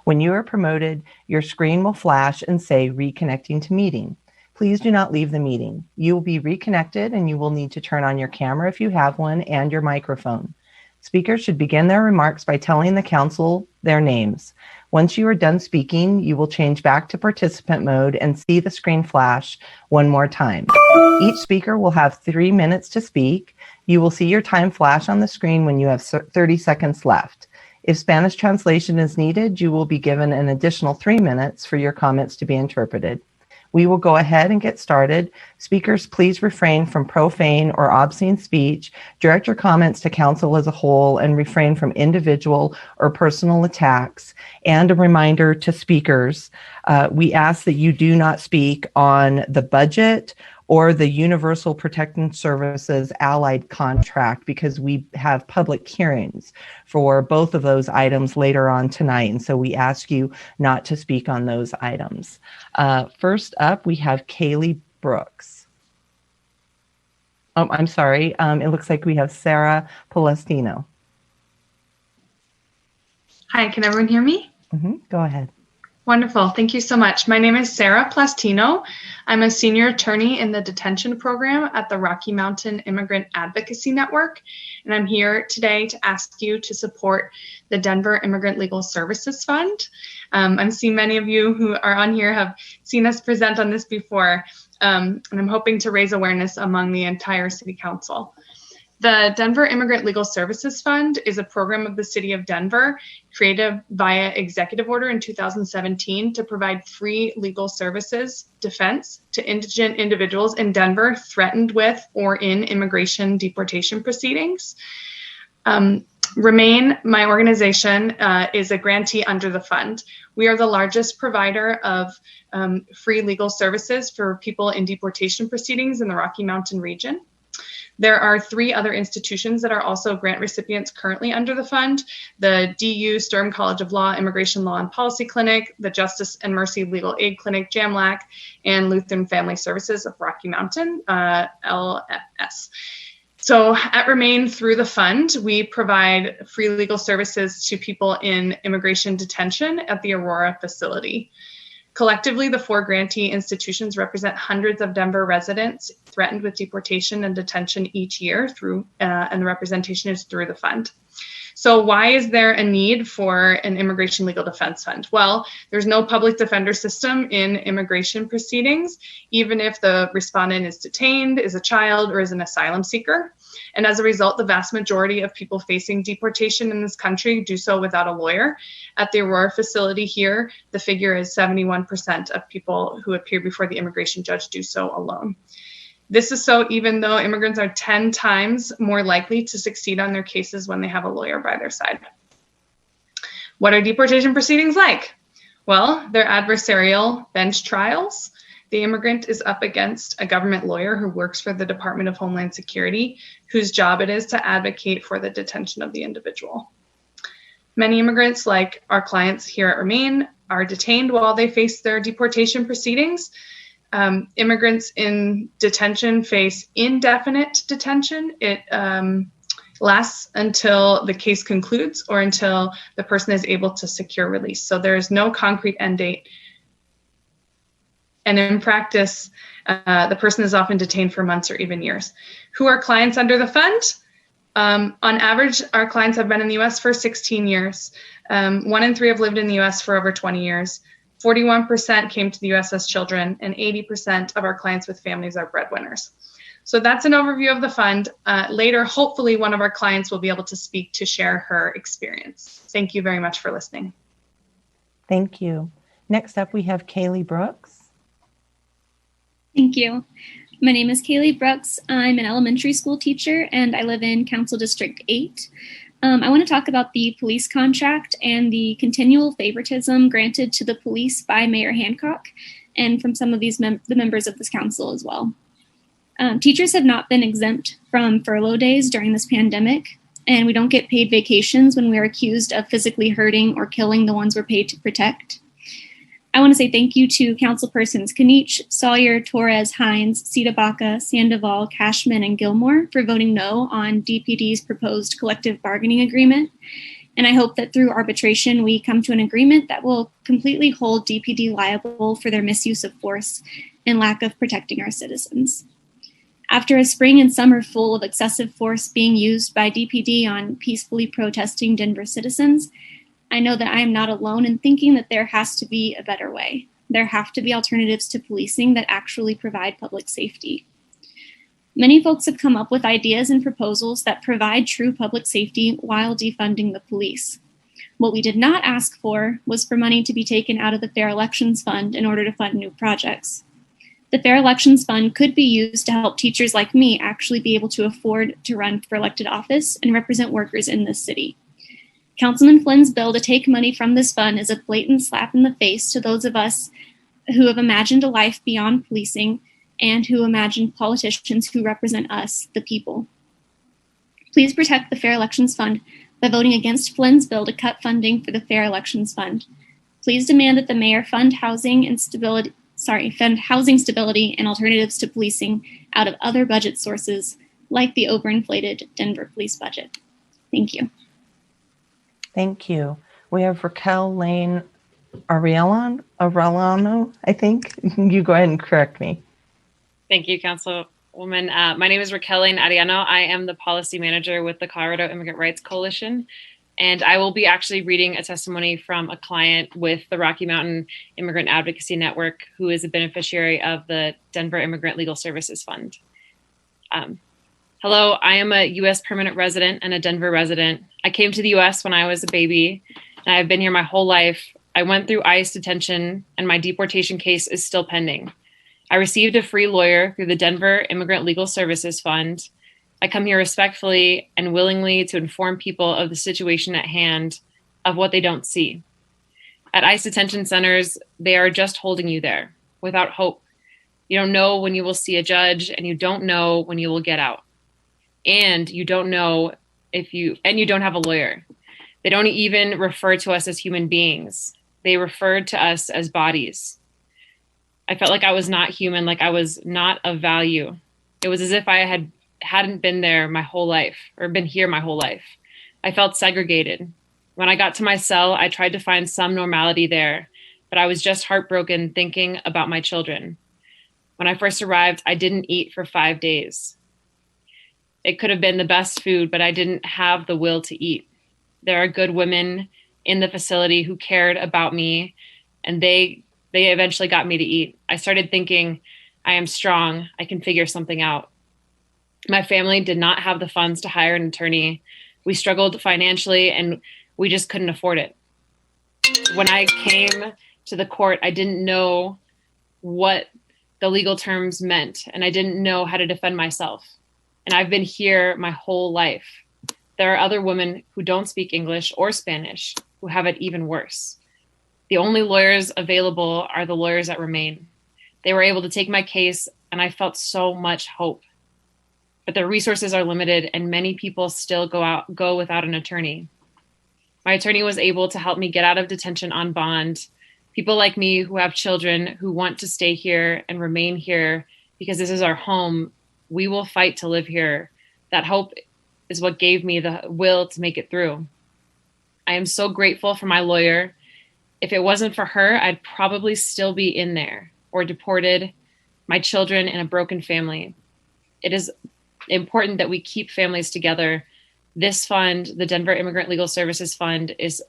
When you are promoted, your screen will flash and say reconnecting to meeting. Please do not leave the meeting. You will be reconnected and you will need to turn on your camera if you have one and your microphone. Speakers should begin their remarks by telling the council their names. Once you are done speaking, you will change back to participant mode and see the screen flash one more time. Each speaker will have 3 minutes to speak. You will see your time flash on the screen when you have 30 seconds left. If Spanish translation is needed, you will be given an additional 3 minutes for your comments to be interpreted. We will go ahead and get started. Speakers, please refrain from profane or obscene speech, direct your comments to council as a whole, and refrain from individual or personal attacks. And a reminder to speakers, we ask that you do not speak on the budget or the Universal Protecting Services Allied contract, because we have public hearings for both of those items later on tonight. And so we ask you not to speak on those items. First up, we have Kaylee Brooks. Oh, I'm sorry. It looks like we have Sarah Palestino. Hi, can everyone hear me? Go ahead. Wonderful. Thank you so much. My name is Sarah Plastino. I'm a senior attorney in the detention program at the Rocky Mountain Immigrant Advocacy Network, and I'm here today to ask you to support the Denver Immigrant Legal Services Fund. I'm seeing many of you who are on here have seen us present on this before, and I'm hoping to raise awareness among the entire City Council. The Denver Immigrant Legal Services Fund is a program of the City of Denver created via executive order in 2017 to provide free legal services defense to indigent individuals in Denver threatened with or in immigration deportation proceedings. Remain, my organization, is a grantee under the fund. We are the largest provider of free legal services for people in deportation proceedings in the Rocky Mountain region. There are 3 other institutions that are also grant recipients currently under the fund: the DU Sturm College of Law, Immigration Law and Policy Clinic, the Justice and Mercy Legal Aid Clinic, JAMLAC, and Lutheran Family Services of Rocky Mountain, LFS. So at Remain, through the fund, we provide free legal services to people in immigration detention at the Aurora facility. Collectively, the 4 grantee institutions represent hundreds of Denver residents threatened with deportation and detention each year and the representation is through the fund. So why is there a need for an immigration legal defense fund? Well, there's no public defender system in immigration proceedings, even if the respondent is detained, is a child, or is an asylum seeker. And as a result, the vast majority of people facing deportation in this country do so without a lawyer. At the Aurora facility here, the figure is 71% of people who appear before the immigration judge do so alone. This is so even though immigrants are 10 times more likely to succeed on their cases when they have a lawyer by their side. What are deportation proceedings like? Well, they're adversarial bench trials. The immigrant is up against a government lawyer who works for the Department of Homeland Security, whose job it is to advocate for the detention of the individual. Many immigrants, like our clients here at Remain, are detained while they face their deportation proceedings. Immigrants in detention face indefinite detention. It lasts until the case concludes or until the person is able to secure release. So there is no concrete end date. And in practice, the person is often detained for months or even years. Who are clients under the fund? On average, our clients have been in the US for 16 years. 1 in 3 have lived in the US for over 20 years. 41% came to the US as children, and 80% of our clients with families are breadwinners. So that's an overview of the fund. Later, hopefully, one of our clients will be able to speak to share her experience. Thank you very much for listening. Thank you. Next up, we have Kaylee Brooks. Thank you. My name is Kaylee Brooks. I'm an elementary school teacher, and I live in Council District 8. I want to talk about the police contract and the continual favoritism granted to the police by Mayor Hancock and from some of the members of this council as well. Teachers have not been exempt from furlough days during this pandemic, and we don't get paid vacations when we are accused of physically hurting or killing the ones we're paid to protect. I want to say thank you to councilpersons Kanich, Sawyer, Torres, Hines, Baca, Sandoval, Cashman, and Gilmore for voting no on DPD's proposed collective bargaining agreement. And I hope that through arbitration, we come to an agreement that will completely hold DPD liable for their misuse of force and lack of protecting our citizens. After a spring and summer full of excessive force being used by DPD on peacefully protesting Denver citizens, I know that I am not alone in thinking that there has to be a better way. There have to be alternatives to policing that actually provide public safety. Many folks have come up with ideas and proposals that provide true public safety while defunding the police. What we did not ask for was for money to be taken out of the Fair Elections Fund in order to fund new projects. The Fair Elections Fund could be used to help teachers like me actually be able to afford to run for elected office and represent workers in this city. Councilman Flynn's bill to take money from this fund is a blatant slap in the face to those of us who have imagined a life beyond policing and who imagine politicians who represent us, the people. Please protect the Fair Elections Fund by voting against Flynn's bill to cut funding for the Fair Elections Fund. Please demand that the mayor fund housing stability and alternatives to policing out of other budget sources, like the overinflated Denver police budget. Thank you. Thank you. We have Raquel Lane Arellano, I think. You go ahead and correct me. Thank you, Councilwoman. My name is Raquel Lane Arellano. I am the policy manager with the Colorado Immigrant Rights Coalition, and I will be actually reading a testimony from a client with the Rocky Mountain Immigrant Advocacy Network, who is a beneficiary of the Denver Immigrant Legal Services Fund. Hello, I am a U.S. permanent resident and a Denver resident. I came to the U.S. when I was a baby, and I've been here my whole life. I went through ICE detention, and my deportation case is still pending. I received a free lawyer through the Denver Immigrant Legal Services Fund. I come here respectfully and willingly to inform people of the situation at hand, of what they don't see. At ICE detention centers, they are just holding you there without hope. You don't know when you will see a judge, and you don't know when you will get out. And you don't know you don't have a lawyer. They don't even refer to us as human beings. They referred to us as bodies. I felt like I was not human, like I was not of value. It was as if I hadn't been there my whole life, or been here my whole life. I felt segregated. When I got to my cell, I tried to find some normality there, but I was just heartbroken thinking about my children. When I first arrived, I didn't eat for 5 days. It could have been the best food, but I didn't have the will to eat. There are good women in the facility who cared about me, and they eventually got me to eat. I started thinking, I am strong. I can figure something out. My family did not have the funds to hire an attorney. We struggled financially, and we just couldn't afford it. When I came to the court, I didn't know what the legal terms meant, and I didn't know how to defend myself. And I've been here my whole life. There are other women who don't speak English or Spanish who have it even worse. The only lawyers available are the lawyers that remain. They were able to take my case, and I felt so much hope. But the resources are limited, and many people still go without an attorney. My attorney was able to help me get out of detention on bond. People like me who have children who want to stay here and remain here because this is our home, we will fight to live here. That hope is what gave me the will to make it through. I am so grateful for my lawyer. If it wasn't for her, I'd probably still be in there or deported, my children in a broken family. It is important that we keep families together. This fund, the Denver Immigrant Legal Services Fund, is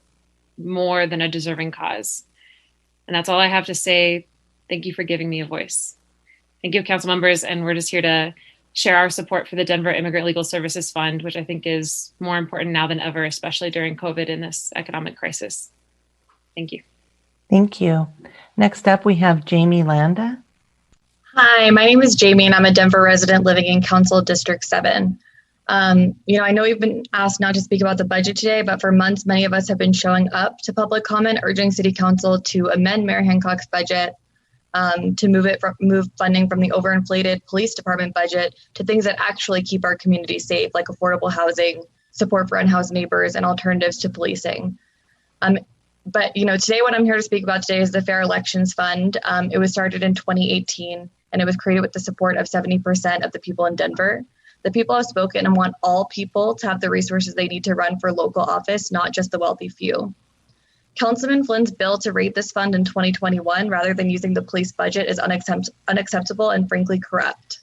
more than a deserving cause. And that's all I have to say. Thank you for giving me a voice. Thank you, council members. And we're just here to share our support for the Denver Immigrant Legal Services Fund, which I think is more important now than ever, especially during COVID in this economic crisis. Thank you. Thank you. Next up, we have Jamie Landa. Hi, my name is Jamie, and I'm a Denver resident living in Council District 7. I know we've been asked not to speak about the budget today, but for months, many of us have been showing up to public comment, urging City Council to amend Mayor Hancock's budget, to move funding from the overinflated police department budget to things that actually keep our community safe, like affordable housing, support for unhoused neighbors, and alternatives to policing. But today what I'm here to speak about today is the Fair Elections Fund. It was started in 2018, and it was created with the support of 70% of the people in Denver. The people have spoken and want all people to have the resources they need to run for local office, not just the wealthy few. Councilman Flynn's bill to rate this fund in 2021 rather than using the police budget is unacceptable and frankly corrupt.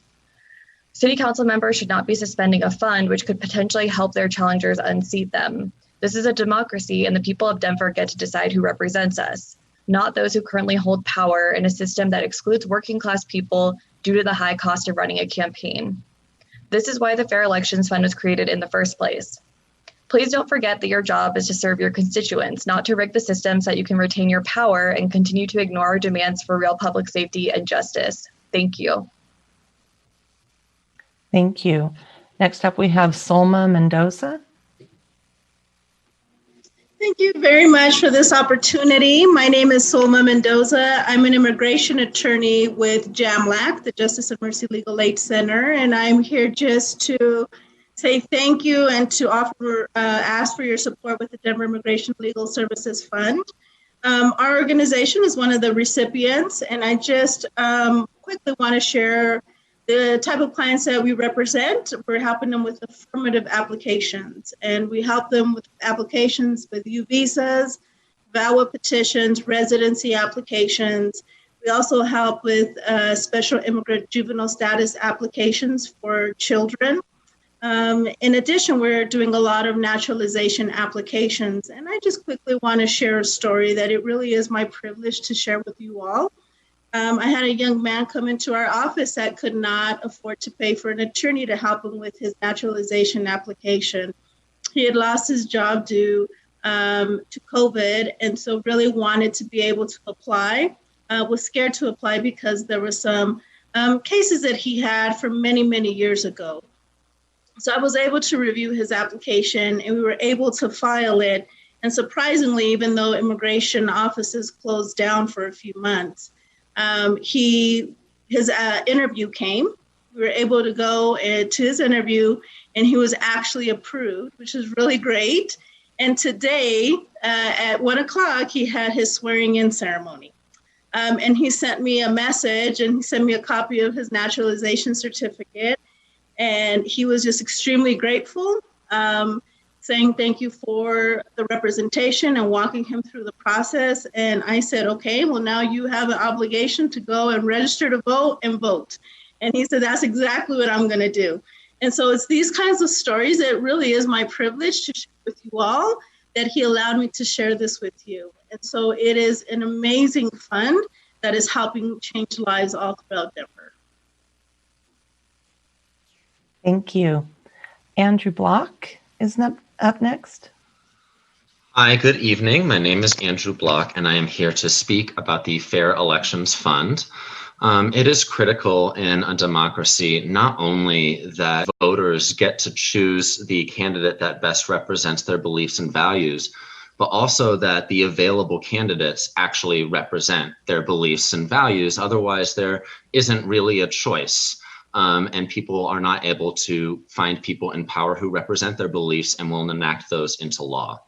City council members should not be suspending a fund which could potentially help their challengers unseat them. This is a democracy, and the people of Denver get to decide who represents us, not those who currently hold power in a system that excludes working class people due to the high cost of running a campaign. This is why the Fair Elections Fund was created in the first place. Please don't forget that your job is to serve your constituents, not to rig the system so that you can retain your power and continue to ignore our demands for real public safety and justice. Thank you. Thank you. Next up, we have Soma Mendoza. Thank you very much for this opportunity. My name is Soma Mendoza. I'm an immigration attorney with JAMLAC, the Justice and Mercy Legal Aid Center, and I'm here just to say thank you and to ask for your support with the Denver Immigration Legal Services Fund. Our organization is one of the recipients, and I just quickly want to share the type of clients that we represent. We're helping them with affirmative applications, and we help them with applications with U visas, VAWA petitions, residency applications. We also help with special immigrant juvenile status applications for children. In addition, we're doing a lot of naturalization applications, and I just quickly want to share a story that it really is my privilege to share with you all. I had a young man come into our office that could not afford to pay for an attorney to help him with his naturalization application. He had lost his job due to COVID, and so really wanted to be able to apply, was scared to apply because there were some cases that he had from many, many years ago. So I was able to review his application, and we were able to file it. And surprisingly, even though immigration offices closed down for a few months, his interview came. We were able to go to his interview, and he was actually approved, which is really great. And today at 1:00, he had his swearing in ceremony. And he sent me a message, and he sent me a copy of his naturalization certificate. And he was just extremely grateful, saying thank you for the representation and walking him through the process. And I said, okay, well, now you have an obligation to go and register to vote and vote. And he said, that's exactly what I'm going to do. And so it's these kinds of stories that really is my privilege to share with you all, that he allowed me to share this with you. And so it is an amazing fund that is helping change lives all throughout Denver. Thank you. Andrew Block is up next. Hi, good evening. My name is Andrew Block, and I am here to speak about the Fair Elections Fund. It is critical in a democracy not only that voters get to choose the candidate that best represents their beliefs and values, but also that the available candidates actually represent their beliefs and values. Otherwise, there isn't really a choice. And people are not able to find people in power who represent their beliefs and will enact those into law.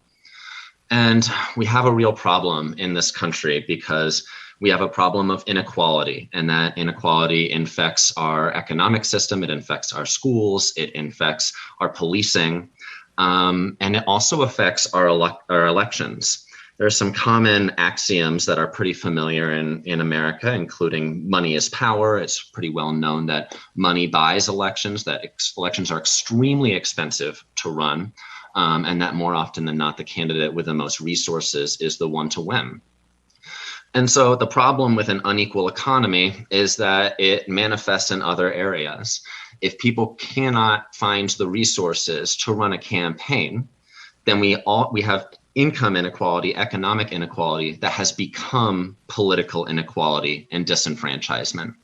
And we have a real problem in this country because we have a problem of inequality, and that inequality infects our economic system, it infects our schools, it infects our policing, and it also affects our elections. There are some common axioms that are pretty familiar in America, including money is power. It's pretty well known that money buys elections, that elections are extremely expensive to run, and that more often than not, the candidate with the most resources is the one to win. And so the problem with an unequal economy is that it manifests in other areas. If people cannot find the resources to run a campaign, then we have income inequality, economic inequality that has become political inequality and disenfranchisement.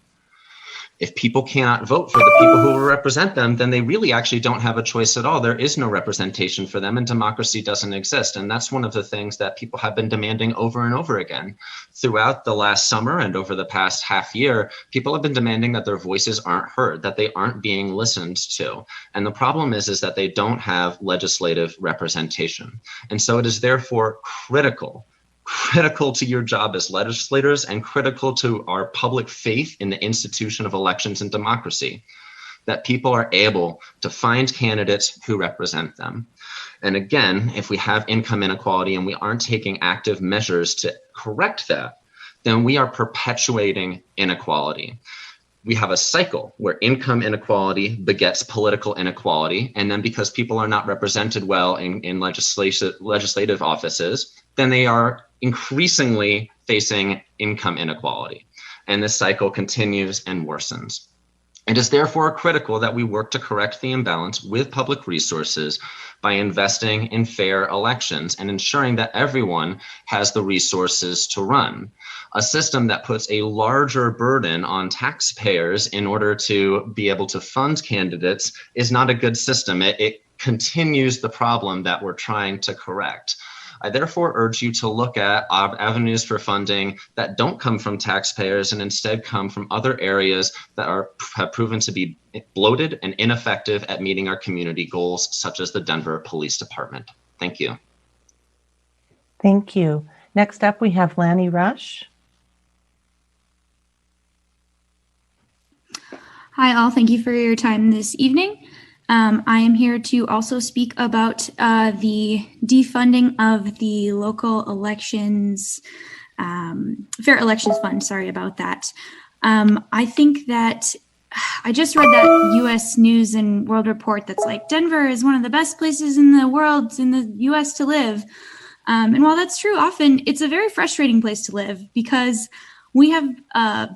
If people cannot vote for the people who will represent them, then they really actually don't have a choice at all. There is no representation for them, and democracy doesn't exist. And that's one of the things that people have been demanding over and over again. Throughout the last summer and over the past half year, people have been demanding that their voices aren't heard, that they aren't being listened to. And the problem is that they don't have legislative representation. And so it is therefore critical to your job as legislators and critical to our public faith in the institution of elections and democracy that people are able to find candidates who represent them. And again, if we have income inequality and we aren't taking active measures to correct that, then we are perpetuating inequality. We have a cycle where income inequality begets political inequality. And then because people are not represented well in legislative offices, then they are increasingly facing income inequality. And this cycle continues and worsens. It is therefore critical that we work to correct the imbalance with public resources by investing in fair elections and ensuring that everyone has the resources to run. A system that puts a larger burden on taxpayers in order to be able to fund candidates is not a good system. It continues the problem that we're trying to correct. I therefore urge you to look at avenues for funding that don't come from taxpayers and instead come from other areas that have proven to be bloated and ineffective at meeting our community goals, such as the Denver Police Department. Thank you. Thank you. Next up, we have Lanny Rush. Hi, all. Thank you for your time this evening. I am here to also speak about the defunding of the local elections, Fair Elections Fund. Sorry about that. I think that I just read that U.S. News and World Report that's like Denver is one of the best places in the world, in the U.S. to live. And while that's true, often it's a very frustrating place to live because we have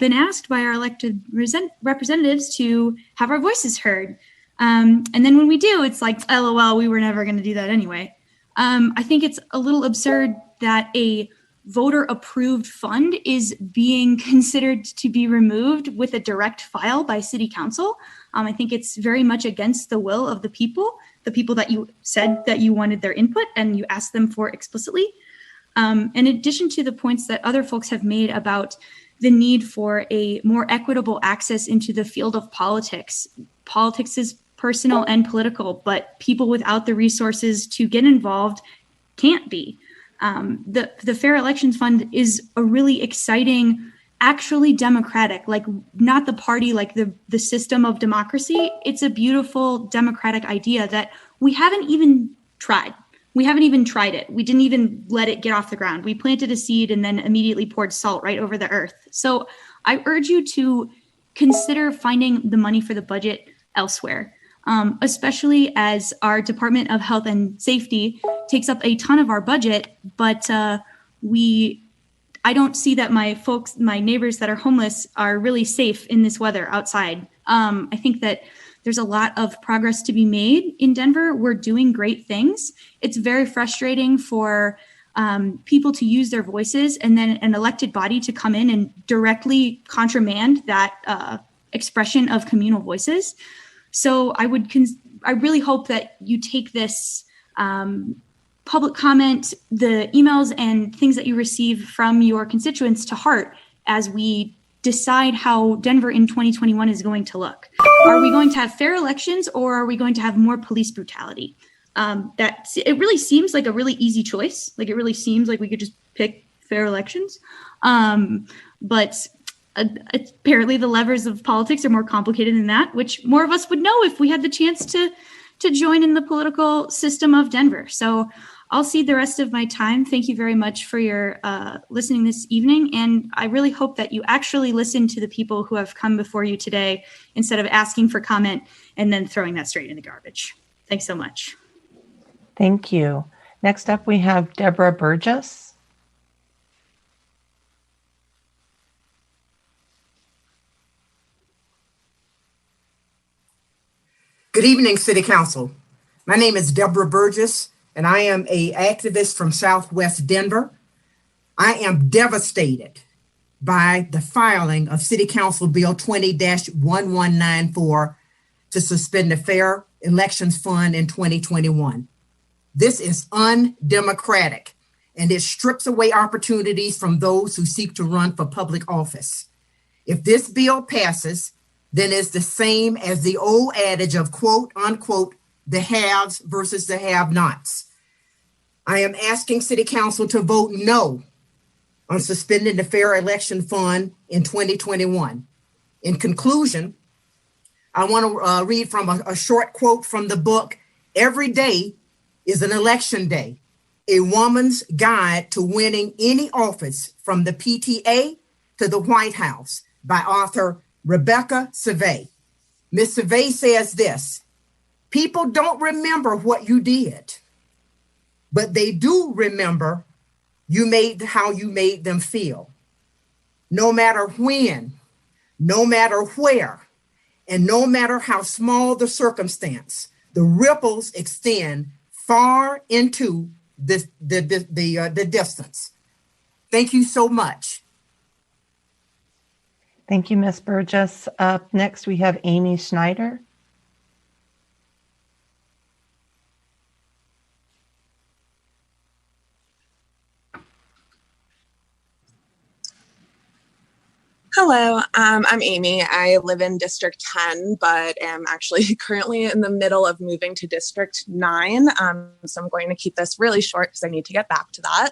been asked by our elected representatives to have our voices heard. And then when we do, it's like, LOL, we were never going to do that anyway. I think it's a little absurd that a voter-approved fund is being considered to be removed with a direct file by City Council. I think it's very much against the will of the people that you said that you wanted their input and you asked them for explicitly. In addition to the points that other folks have made about the need for a more equitable access into the field of politics. Politics is personal and political, but people without the resources to get involved can't be. The Fair Elections Fund is a really exciting, actually democratic, like not the party, like the system of democracy. It's a beautiful democratic idea that we haven't even tried. We haven't even tried it. We didn't even let it get off the ground. We planted a seed and then immediately poured salt right over the earth. So I urge you to consider finding the money for the budget elsewhere, especially as our Department of Health and Safety takes up a ton of our budget, but I don't see that my neighbors that are homeless are really safe in this weather outside. I think that there's a lot of progress to be made in Denver. We're doing great things. It's very frustrating for people to use their voices and then an elected body to come in and directly countermand that expression of communal voices. So I really hope that you take this public comment, the emails and things that you receive from your constituents to heart as we decide how Denver in 2021 is going to look. Are we going to have fair elections or are we going to have more police brutality? It really seems like a really easy choice. Like it really seems like we could just pick fair elections. But apparently the levers of politics are more complicated than that, which more of us would know if we had the chance to join in the political system of Denver. So I'll cede the rest of my time. Thank you very much for your listening this evening. And I really hope that you actually listen to the people who have come before you today instead of asking for comment and then throwing that straight in the garbage. Thanks so much. Thank you. Next up, we have Deborah Burgess. Good evening, City Council. My name is Deborah Burgess, and I am an activist from Southwest Denver. I am devastated by the filing of City Council Bill 20-1194 to suspend the Fair Elections Fund in 2021. This is undemocratic, and it strips away opportunities from those who seek to run for public office. If this bill passes, then it's the same as the old adage of quote unquote, the haves versus the have-nots. I am asking City Council to vote no on suspending the Fair Election Fund in 2021. In conclusion, I want to read from a short quote from the book, Every Day is an Election Day, A Woman's Guide to Winning Any Office from the PTA to the White House by author Rebecca Savay. Ms. Savay says this: people don't remember what you did, but they do remember how you made them feel. No matter when, no matter where, and no matter how small the circumstance, the ripples extend far into the distance. Thank you so much. Thank you, Ms. Burgess. Up next, we have Amy Schneider. Hello, I'm Amy. I live in District 10, but am actually currently in the middle of moving to District 9. So I'm going to keep this really short because I need to get back to that.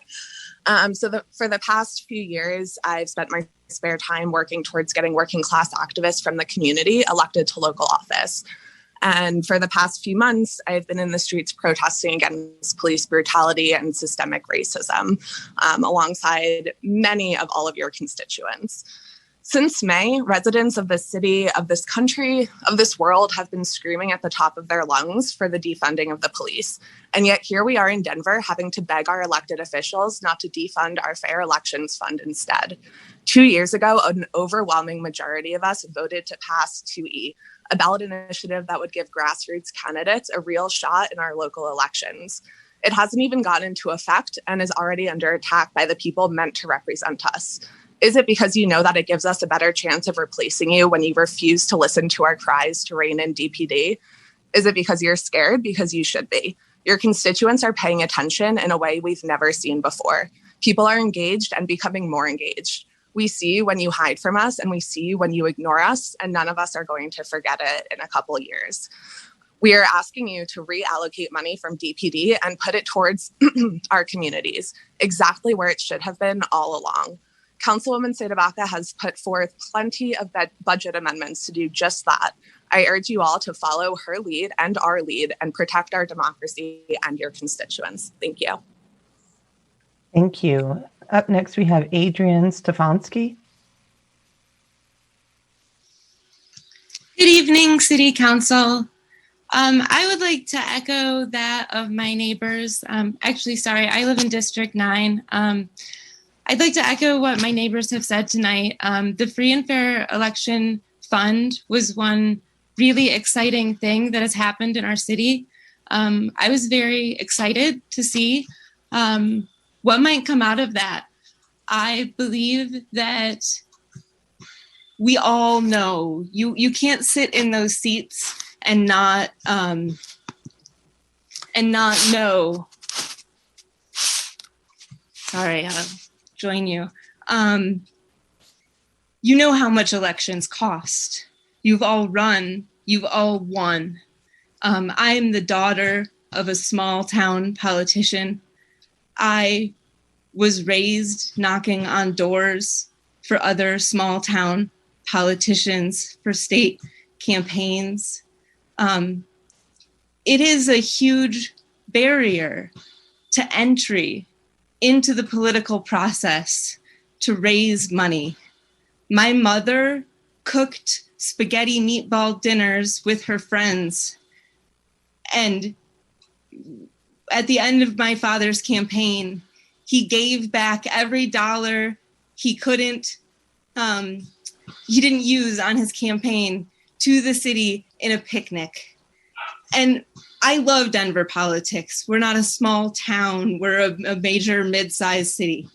For the past few years, I've spent my spare time working towards getting working class activists from the community elected to local office. And for the past few months, I've been in the streets protesting against police brutality and systemic racism, alongside many of all of your constituents. Since May, residents of this city, of this country, of this world have been screaming at the top of their lungs for the defunding of the police. And yet here we are in Denver having to beg our elected officials not to defund our Fair Elections Fund instead. 2 years ago, an overwhelming majority of us voted to pass 2E, a ballot initiative that would give grassroots candidates a real shot in our local elections. It hasn't even gotten into effect and is already under attack by the people meant to represent us. Is it because you know that it gives us a better chance of replacing you when you refuse to listen to our cries to rein in DPD? Is it because you're scared? Because you should be. Your constituents are paying attention in a way we've never seen before. People are engaged and becoming more engaged. We see when you hide from us and we see when you ignore us, and none of us are going to forget it in a couple years. We are asking you to reallocate money from DPD and put it towards our communities, exactly where it should have been all along. Councilwoman Stephanski has put forth plenty of budget amendments to do just that. I urge you all to follow her lead and our lead and protect our democracy and your constituents. Thank you. Thank you. Up next, we have Adrian Stephanski. Good evening, City Council. I would like to echo that of my neighbors. I live in District 9. I'd like to echo what my neighbors have said tonight. The Free and Fair Election Fund was one really exciting thing that has happened in our city. I was very excited to see what might come out of that. I believe that we all know you can't sit in those seats and not know. Sorry, I'll join you. You know how much elections cost. You've all run, you've all won. I am the daughter of a small town politician. I was raised knocking on doors for other small town politicians for state campaigns. It is a huge barrier to entry into the political process to raise money. My mother cooked spaghetti meatball dinners with her friends. And at the end of my father's campaign, he gave back every dollar he didn't use on his campaign to the city in a picnic. And I love Denver politics. We're not a small town. We're a major mid-sized city.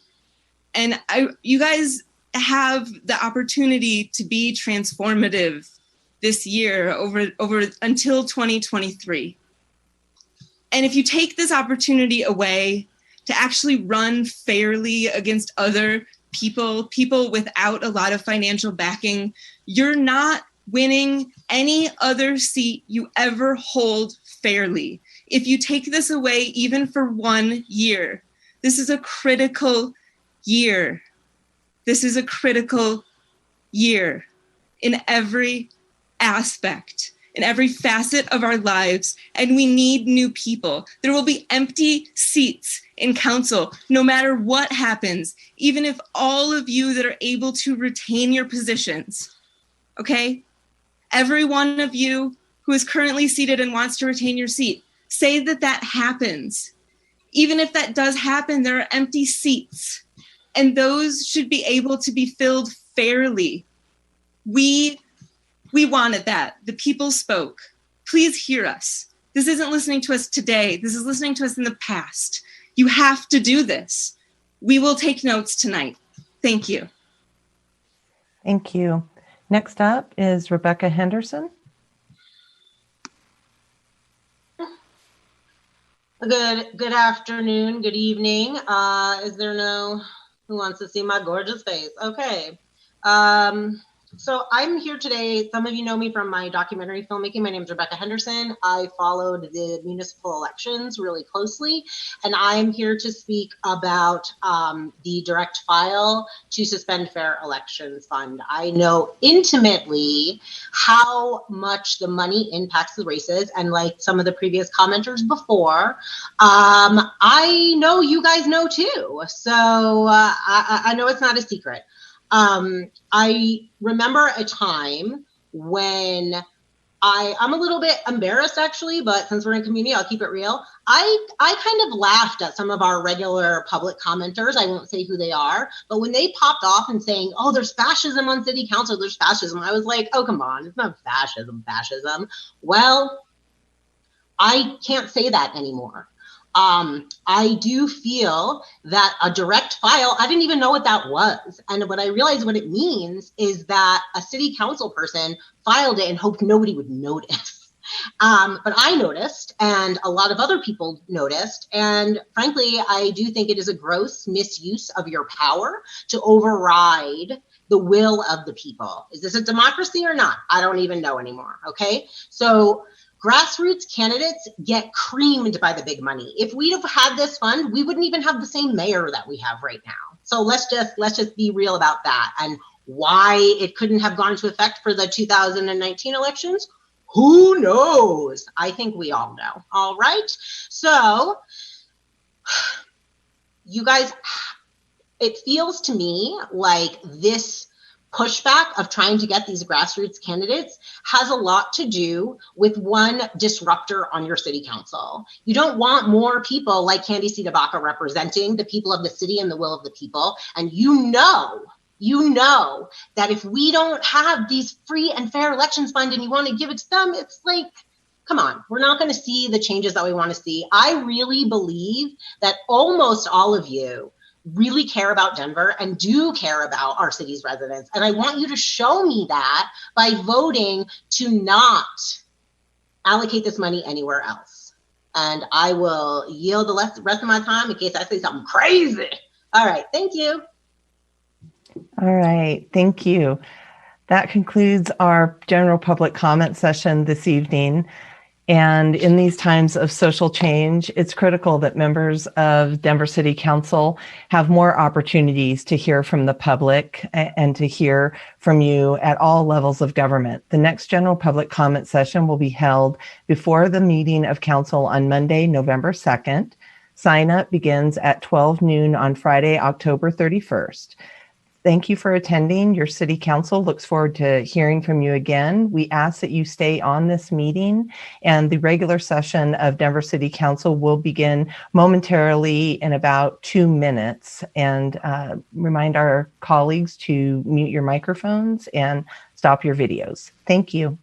And you guys have the opportunity to be transformative this year over until 2023. And if you take this opportunity away to actually run fairly against other people without a lot of financial backing, you're not winning any other seat you ever hold fairly. If you take this away even for 1 year, this is a critical year. This is a critical year in every aspect, in every facet of our lives, and we need new people. There will be empty seats in council no matter what happens, even if all of you that are able to retain your positions, okay? Every one of you who is currently seated and wants to retain your seat, say that that happens. Even if that does happen, there are empty seats, and those should be able to be filled fairly. We wanted that. The people spoke. Please hear us. This isn't listening to us today. This is listening to us in the past. You have to do this. We will take notes tonight. Thank you. Thank you. Next up is Rebecca Henderson. Good afternoon, good evening. Is there no, who wants to see my gorgeous face? Okay. So I'm here today. Some of you know me from my documentary filmmaking. My name is Rebecca Henderson. I followed the municipal elections really closely, and I'm here to speak about the direct file to suspend fair elections fund. I know intimately how much the money impacts the races, and like some of the previous commenters before, I know you guys know too. So I know it's not a secret. I remember a time when I'm a little bit embarrassed actually, but since we're in community, I'll keep it real. I kind of laughed at some of our regular public commenters. I won't say who they are, but when they popped off and saying, oh, there's fascism on city council, there's fascism. I was like, oh, come on, it's not fascism. Well, I can't say that anymore. I do feel that a direct file, I didn't even know what that was. And what I realized what it means is that a city council person filed it and hoped nobody would notice. But I noticed, and a lot of other people noticed. And frankly, I do think it is a gross misuse of your power to override the will of the people. Is this a democracy or not? I don't even know anymore. Okay. So grassroots candidates get creamed by the big money. If we'd have had this fund, we wouldn't even have the same mayor that we have right now. So let's just be real about that. And why it couldn't have gone into effect for the 2019 elections, who knows? I think we all know. All right. So you guys, it feels to me like this pushback of trying to get these grassroots candidates has a lot to do with one disruptor on your city council. You don't want more people like Candy C. DeBaca representing the people of the city and the will of the people. And you know that if we don't have these free and fair elections fund and you want to give it to them, it's like, come on, we're not going to see the changes that we want to see. I really believe that almost all of you really care about Denver and do care about our city's residents. And I want you to show me that by voting to not allocate this money anywhere else. And I will yield the rest of my time in case I say something crazy. All right, thank you. All right, thank you. That concludes our general public comment session this evening. And in these times of social change, it's critical that members of Denver City Council have more opportunities to hear from the public and to hear from you at all levels of government. The next general public comment session will be held before the meeting of council on Monday, November 2nd. Sign up begins at 12 noon on Friday, October 31st. Thank you for attending. Your city council looks forward to hearing from you again. We ask that you stay on this meeting, and the regular session of Denver City Council will begin momentarily in about 2 minutes. And remind our colleagues to mute your microphones and stop your videos. Thank you.